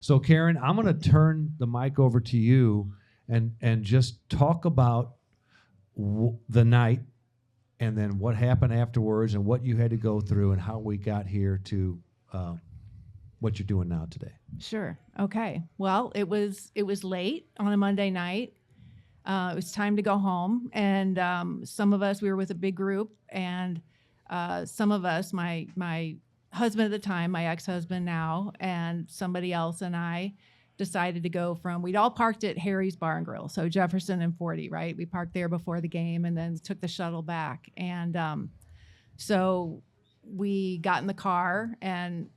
So Karen, I'm going to turn the mic over to you and just talk about the night and then what happened afterwards and what you had to go through and how we got here to what you're doing now today. Sure. Okay. Well, it was late on a Monday night. It was time to go home, and some of us, we were with a big group, and some of us, my husband at the time, my ex-husband now, and somebody else and I decided to go we'd all parked at Harry's Bar and Grill, so Jefferson and 40, right? We parked there before the game and then took the shuttle back. And so we got in the car, and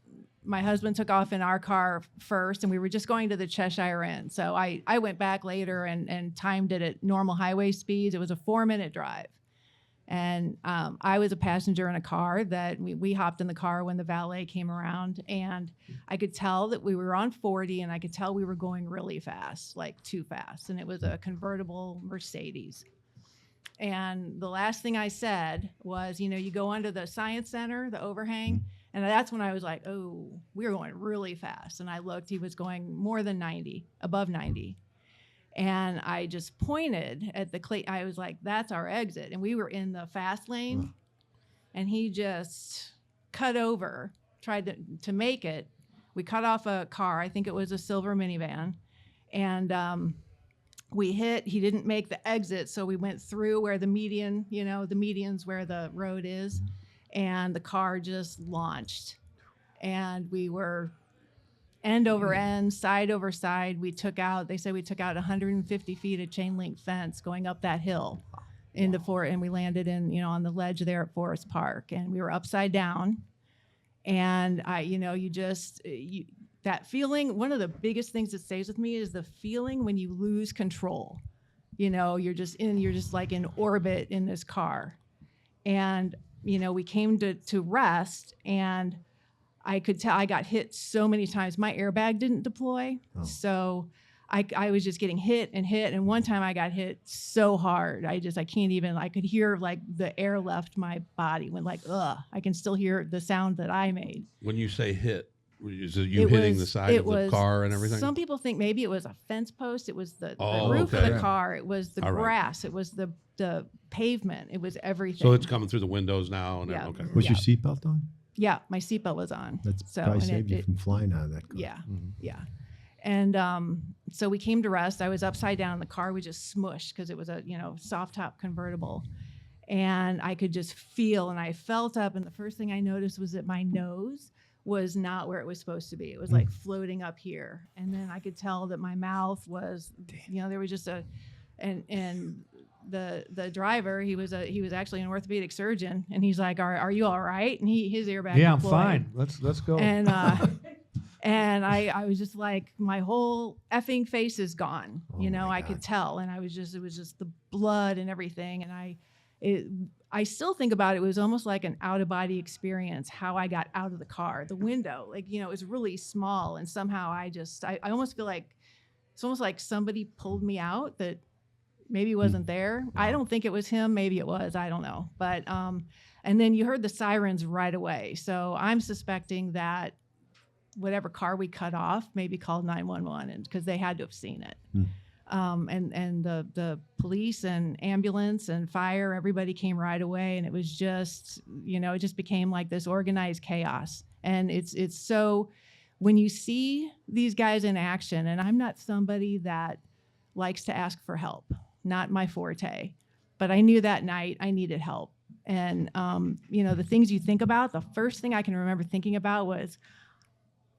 my husband took off in our car first, and we were just going to the Cheshire Inn. So I went back later and timed it at normal highway speeds. It was a 4-minute drive. And I was a passenger in a car that we hopped in the car when the valet came around, and I could tell that we were on 40, and I could tell we were going really fast, like too fast. And it was a convertible Mercedes. And the last thing I said was, you go under the Science Center, the overhang, and that's when I was like, oh, we were going really fast. And I looked, he was going more than 90, above 90. And I just pointed at I was like, that's our exit. And we were in the fast lane, and he just cut over, tried to make it. We cut off a car. I think it was a silver minivan. And he didn't make the exit. So we went through where the median, the median's where the road is. And the car just launched. And we were end over end, side over side. They said we took out 150 feet of chain link fence going up that hill into and we landed on the ledge there at Forest Park, and we were upside down. And that feeling, one of the biggest things that stays with me is the feeling when you lose control. You're just like in orbit in this car. And, we came to rest, and I could tell I got hit so many times. My airbag didn't deploy. Oh. So I was just getting hit. And one time I got hit so hard. I could hear like the air left my body when I can still hear the sound that I made. When you say hit, is it you hitting the side of the car and everything? Some people think maybe it was a fence post. It was the roof of the car. It was the grass. Right. It was the pavement. It was everything. So it's coming through the windows now. And yeah. Okay. Was your seatbelt on? Yeah, my seatbelt was on. That's probably saved you from flying out of that car. Yeah, yeah. And so we came to rest. I was upside down in the car. We just smushed because it was a soft top convertible. And I could just feel, and I felt up, and the first thing I noticed was that my nose was not where it was supposed to be. It was like floating up here. And then I could tell that my mouth was, there was just and the driver, he was actually an orthopedic surgeon, and he's like, are you all right? And his airbag I'm deployed. fine. Let's go. And and I was just like, my whole effing face is gone. I could tell, and it was just the blood and everything. And I still think about it. It was almost like an out of body experience. How I got out of the car, the window, it was really small, and somehow I almost feel like it's almost like somebody pulled me out that maybe wasn't there. I don't think it was him. Maybe it was. I don't know. But and then you heard the sirens right away. So I'm suspecting that whatever car we cut off maybe called 911, and because they had to have seen it. And the police and ambulance and fire, everybody came right away, and it was just it just became like this organized chaos. And it's so, when you see these guys in action, and I'm not somebody that likes to ask for help. Not my forte, but I knew that night I needed help. And, the things you think about, the first thing I can remember thinking about was,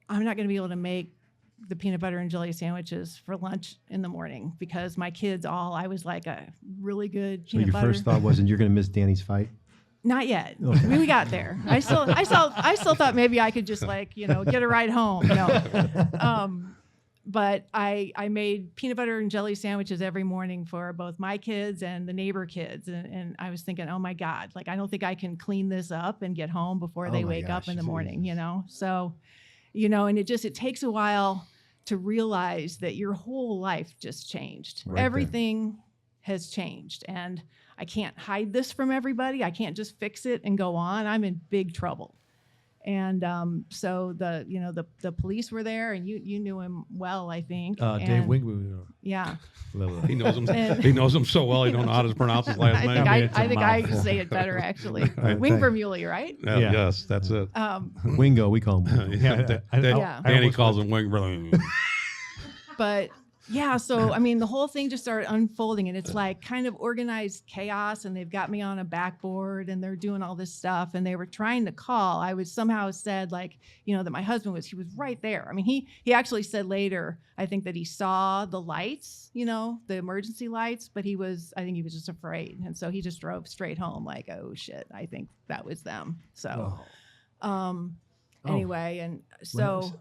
I'm not going to be able to make the peanut butter and jelly sandwiches for lunch in the morning because my kids I was like a really good peanut butter. So your first thought wasn't you're going to miss Danny's fight? Not yet. Okay. I mean, we got there. I still thought maybe I could just get a ride home. But I made peanut butter and jelly sandwiches every morning for both my kids and the neighbor kids. And I was thinking, oh my God, I don't think I can clean this up and get home before they wake up in the morning, So, and it takes a while to realize that your whole life just changed. Right. Everything has changed. And I can't hide this from everybody. I can't just fix it and go on. I'm in big trouble. And so the police were there, and you knew him well, I think. Dave And- Wingwood. Yeah. He knows him. And- He knows him so well. He don't know how to pronounce his last I name. think It's a I think I mouthful. say it better actually. Right. Wingvermuley, right? Yeah, Yeah. Yes, that's it. Wingo, we call him. Wingo. Yeah, Yeah. Danny almost calls him Wing. But yeah, so I mean, the whole thing just started unfolding, and it's like kind of organized chaos. And they've got me on a backboard, and they're doing all this stuff, and they were trying to call. I was somehow said like, that my husband he was right there. I mean, he actually said later, I think that he saw the lights, the emergency lights, but I think he was just afraid, and so he just drove straight home like, oh shit, I think that was them. So, anyway, and so.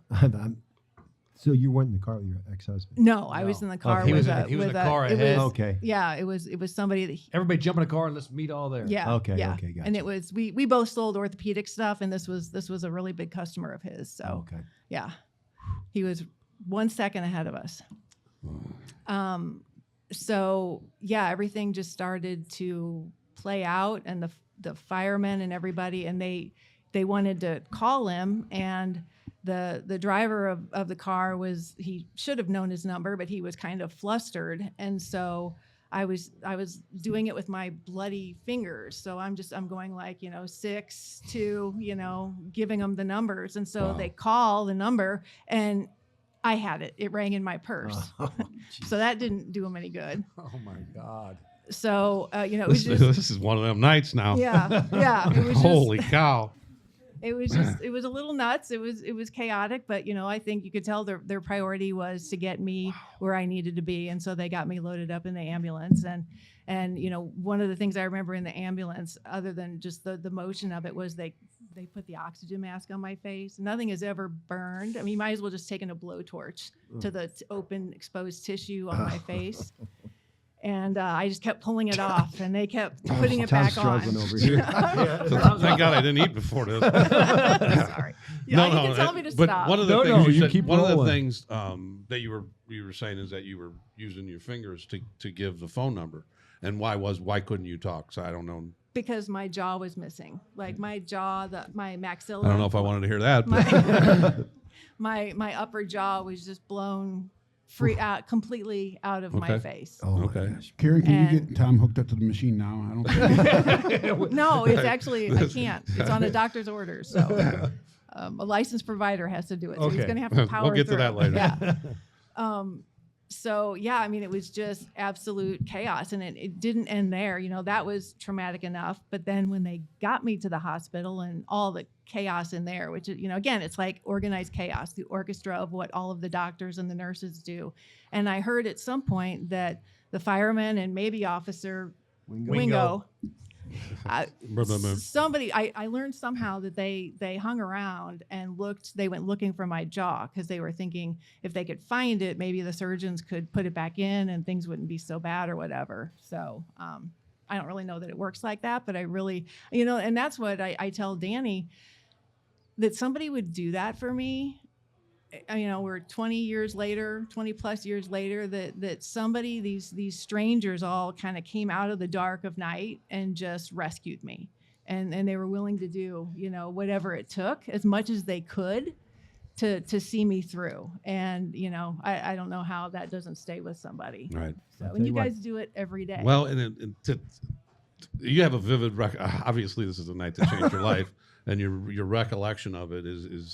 So you weren't in the car with your ex-husband? No, I was in the car. he was with in the a- car it ahead. was- Okay. Yeah, it was somebody that. Everybody jump in a car and let's meet all there. Yeah. Okay, Yeah. okay, gotcha. And it was we both sold orthopedic stuff, and this was a really big customer of his. So Okay. yeah, he was 1 second ahead of us. So yeah, everything just started to play out, and the firemen and everybody, and they wanted to call him, and the driver of the car he should have known his number, but he was kind of flustered, and so I was doing it with my bloody fingers. So I'm going like 6 2, giving them the numbers, and so they call the number, and I had it. It rang in my purse. So that didn't do him any good. Oh my God. So it was just This is one of them nights now. yeah. It was Holy cow. It was a little nuts. It was chaotic, but I think you could tell their priority was to get me where I needed to be, and so they got me loaded up in the ambulance. And one of the things I remember in the ambulance, other than just the motion of it, was they put the oxygen mask on my face. Nothing has ever burned. I mean, you might as well just taken a blowtorch to the open exposed tissue on my face. And I just kept pulling it off, and they kept putting it Tom's back on. struggling over here. Thank God I didn't eat before this. Sorry. Yeah, you can tell me to but stop. one of the No, things no, you you said, keep one of the rolling. things that you were saying is that you were using your fingers to give the phone number, and why couldn't you talk? So I don't know. Because my jaw was missing, like my jaw, my maxilla. I don't know if I wanted to hear that. But My upper jaw was just blown free out completely out of my Okay. face. Oh, my Okay. gosh. Carrie, can you And- get Tom hooked up to the machine now? I don't. No, it's actually I can't. It's on a doctor's order, so a licensed provider has to do it. So he's Okay. going to have to power We'll get to through. that later. Yeah. So yeah, I mean, it was just absolute chaos, and it didn't end there. That was traumatic enough. But then when they got me to the hospital and all the chaos in there, which is, again, it's like organized chaos, the orchestra of what all of the doctors and the nurses do. And I heard at some point that the fireman and maybe Officer Wingo. Somebody, I learned somehow that they hung around and they went looking for my jaw, because they were thinking if they could find it, maybe the surgeons could put it back in and things wouldn't be so bad or whatever. So I don't really know that it works like that, but I really, and that's what I tell Danny, that somebody would do that for me. We're 20 plus years later, that somebody, these strangers all kind of came out of the dark of night and just rescued me. And they were willing to do, whatever it took, as much as they could to see me through. And, I don't know how that doesn't stay with somebody. right. So, and you guys do it every day. Well, you have a vivid. Obviously, this is a night that changed your life, and your recollection of it is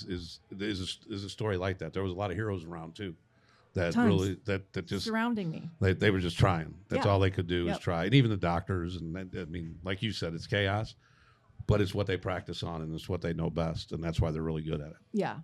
a story like that. There was a lot of heroes around too, that Tons. really that just Surrounding me. they were just trying. That's Yeah. all they could do is Yep. try, and even the doctors. And I mean, like you said, it's chaos, but it's what they practice on, and it's what they know best, and that's why they're really good at it. Yeah.